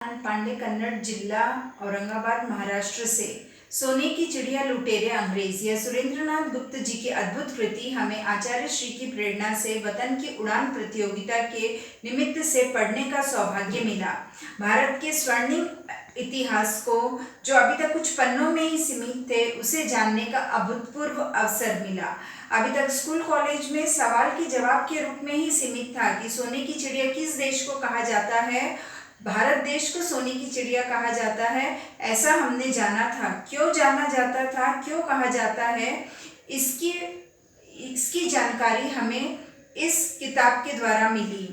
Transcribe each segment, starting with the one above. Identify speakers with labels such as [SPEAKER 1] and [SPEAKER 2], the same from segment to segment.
[SPEAKER 1] पांडे, कन्नड़ जिला, औरंगाबाद, महाराष्ट्र से। सोने की चिड़िया लुटेरे अंग्रेज। यह सुरेंद्रनाथ गुप्त जी की अद्भुत कृति हमें आचार्य श्री की प्रेरणा से वतन की उड़ान प्रतियोगिता के निमित्त से पढ़ने का सौभाग्य मिला। भारत के स्वर्णिम इतिहास को, जो अभी तक कुछ पन्नों में ही सीमित थे, उसे जानने का अभूतपूर्व अवसर मिला। अभी तक स्कूल कॉलेज में सवाल के जवाब के रूप में ही सीमित था कि सोने की चिड़िया किस देश को कहा जाता है। भारत देश को सोने की चिड़िया कहा जाता है, ऐसा हमने जाना था। क्यों जाना जाता था, क्यों कहा जाता है, इसकी जानकारी हमें इस किताब के द्वारा मिली।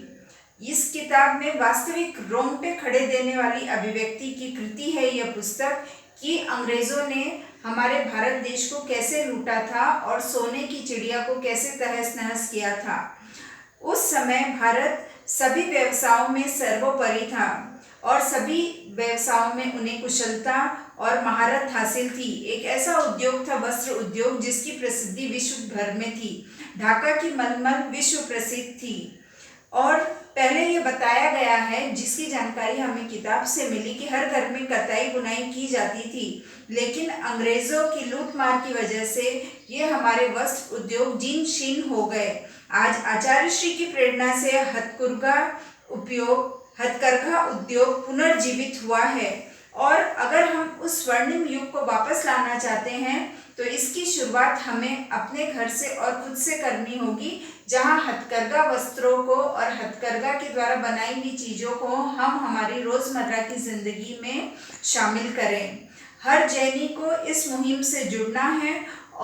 [SPEAKER 1] इस किताब में वास्तविक रोंगटे खड़े देने वाली अभिव्यक्ति की कृति है यह पुस्तक, कि अंग्रेजों ने हमारे भारत देश को कैसे लूटा था और सोने की चिड़िया को कैसे तहस नहस किया था। उस समय भारत सभी व्यवसायों में सर्वोपरि था और सभी व्यवसायों में उन्हें कुशलता और महारत हासिल थी। एक ऐसा उद्योग था वस्त्र उद्योग, जिसकी प्रसिद्धि विश्व भर में थी। ढाका की मलमल विश्व प्रसिद्ध थी। और पहले ये बताया गया है, जिसकी जानकारी हमें किताब से मिली, कि हर घर में कताई बुनाई की जाती थी, लेकिन अंग्रेजों की लूटमार की वजह से ये हमारे वस्त्र उद्योग जीर्ण शीर्ण हो गए। आज आचार्य श्री की प्रेरणा से हथकरघा उद्योग पुनर्जीवित हुआ है, और अगर हम उस स्वर्णिम युग को वापस लाना चाहते हैं तो इसकी शुरुआत हमें अपने घर से और खुद से करनी होगी, जहां हथकरघा वस्त्रों को और हथकरघा के द्वारा बनाई हुई चीज़ों को हम हमारी रोज़मर्रा की ज़िंदगी में शामिल करें। हर जैनी को इस मुहिम से जुड़ना है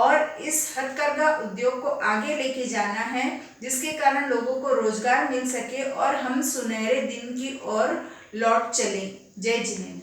[SPEAKER 1] और इस हथकरघा उद्योग को आगे लेके जाना है, जिसके कारण लोगों को रोजगार मिल सके और हम सुनहरे दिन की ओर लौट चलें। जय जिनेंद्र।